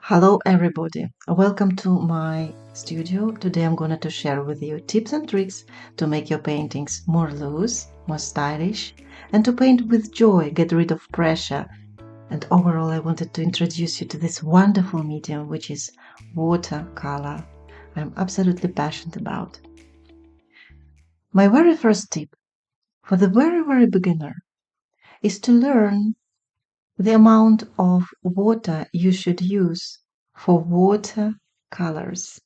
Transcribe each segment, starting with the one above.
Hello everybody, welcome to my studio. Today I'm going to share with you tips and tricks to make your paintings more loose, more stylish, and to paint with joy, get rid of pressure. And overall I wanted to introduce you to this wonderful medium which is watercolor. I'm absolutely passionate about. My very first tip for the very beginner is to learn the amount of water you should use for watercolors.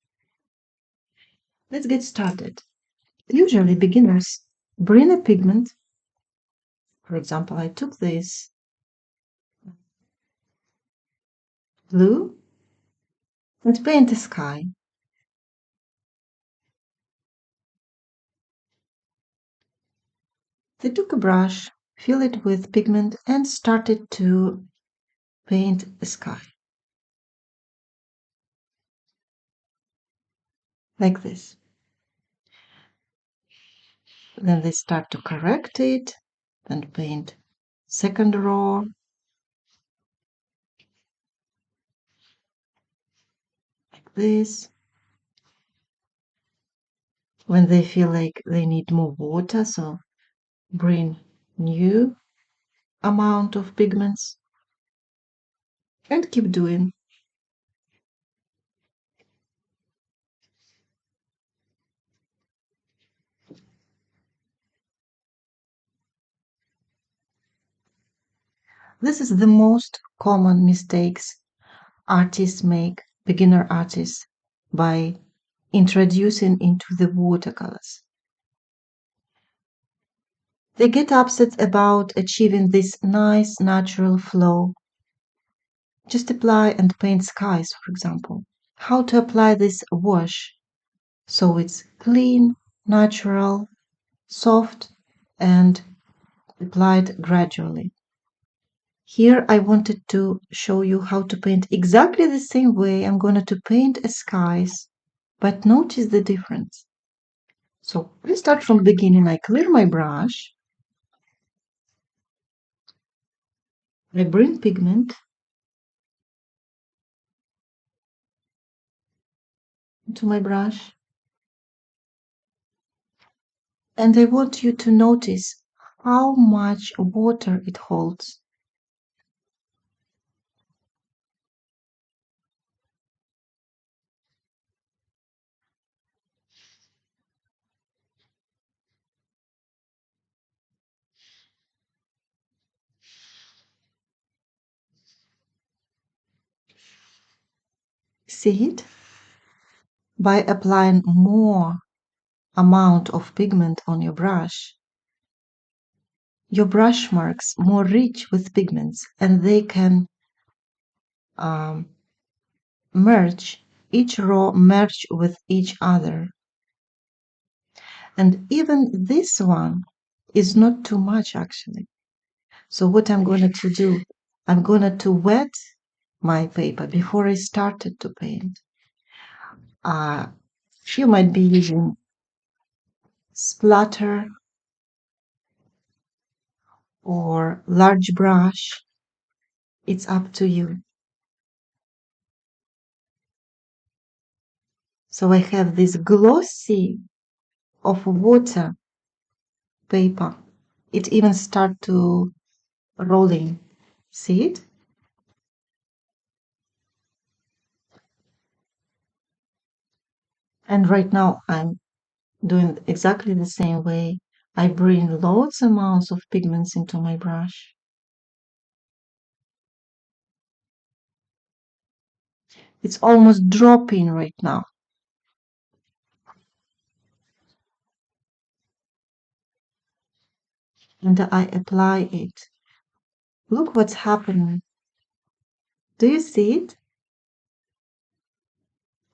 Let's get started. Usually beginners bring a pigment. For example, I took this blue and paint the sky. They took a brush, fill it with pigment and started to paint the sky. Like this. Then they start to correct it and paint second row. Like this. When they feel like they need more water, so bring new amount of pigments and keep doing. This is the most common mistakes artists make, beginner artists, by introducing into the watercolors. They get upset about achieving this nice natural flow. Just apply and paint skies, for example. How to apply this wash so it's clean, natural, soft, and applied gradually. Here I wanted to show you how to paint exactly the same way I'm going to paint a skies, but notice the difference. So we start from the beginning. I clear my brush, I bring pigment into my brush, and I want you to notice how much water it holds. See it? By applying more amount of pigment on your brush marks more rich with pigments, and they can merge, each row merge with each other. And even this one is not too much actually. So what I'm going to do, I'm going to wet my paper before I started to paint. You might be using splatter or large brush. It's up to you. So I have this glossy of water paper. It even start to rolling. See it? And right now I'm doing exactly the same way. I bring loads amounts of pigments into my brush. It's almost dropping right now. And I apply it. Look what's happening. Do you see it?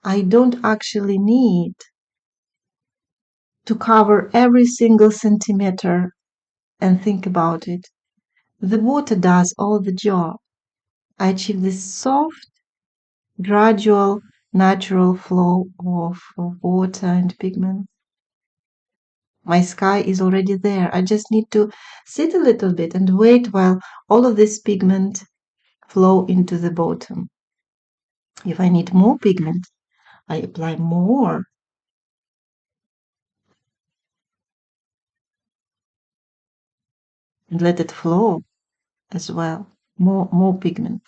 I don't actually need to cover every single centimeter and think about it. The water does all the job. I achieve this soft, gradual, natural flow of water and pigment. My sky is already there. I just need to sit a little bit and wait while all of this pigment flow into the bottom. If I need more pigment, I apply more and let it flow as well. More pigment.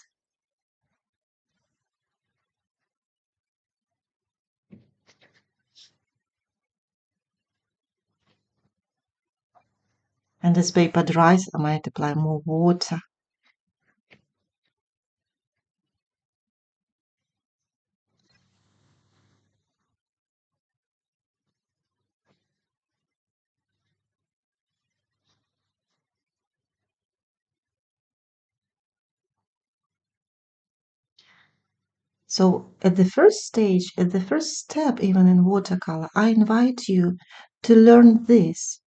And as paper dries, I might apply more water. So at the first stage, at the first step, even in watercolor, I invite you to learn this.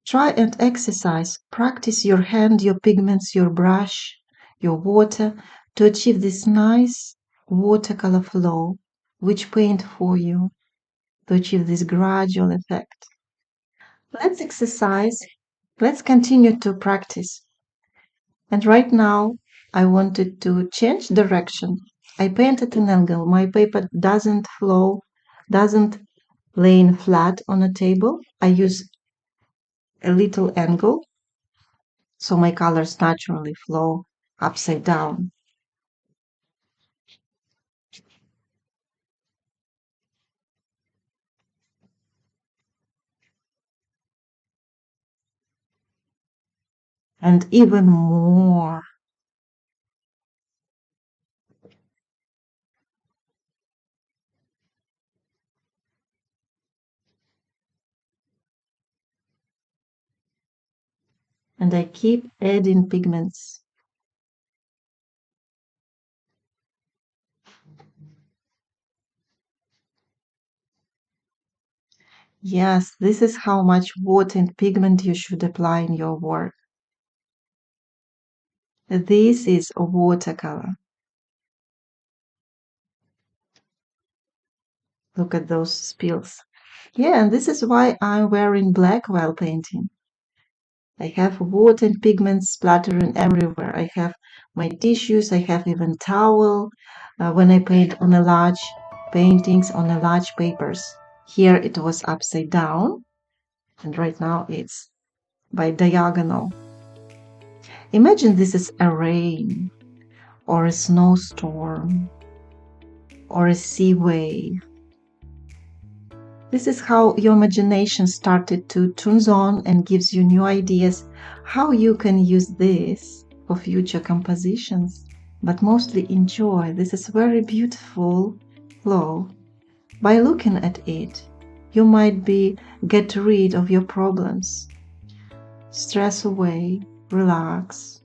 Try and exercise, practice your hand, your pigments, your brush, your water to achieve this nice watercolor flow, which paint for you, to achieve this gradual effect. Let's exercise, let's continue to practice. And right now, I wanted to change direction. I paint at an angle. My paper doesn't flow, doesn't lay flat on a table. I use a little angle so my colors naturally flow upside down. And even more. And I keep adding pigments. Yes, this is how much water and pigment you should apply in your work. This is a watercolor. Look at those spills. Yeah, and this is why I'm wearing black while painting. I have water and pigments splattering everywhere. I have my tissues, I have even towel when I paint on a large paintings on a large papers. Here it was upside down, and right now it's by diagonal. Imagine this is a rain, or a snowstorm, or a sea wave. This is how your imagination started to turns on and gives you new ideas how you can use this for future compositions. But mostly enjoy. This is very beautiful flow. By looking at it, you might get rid of your problems. Stress away, relax,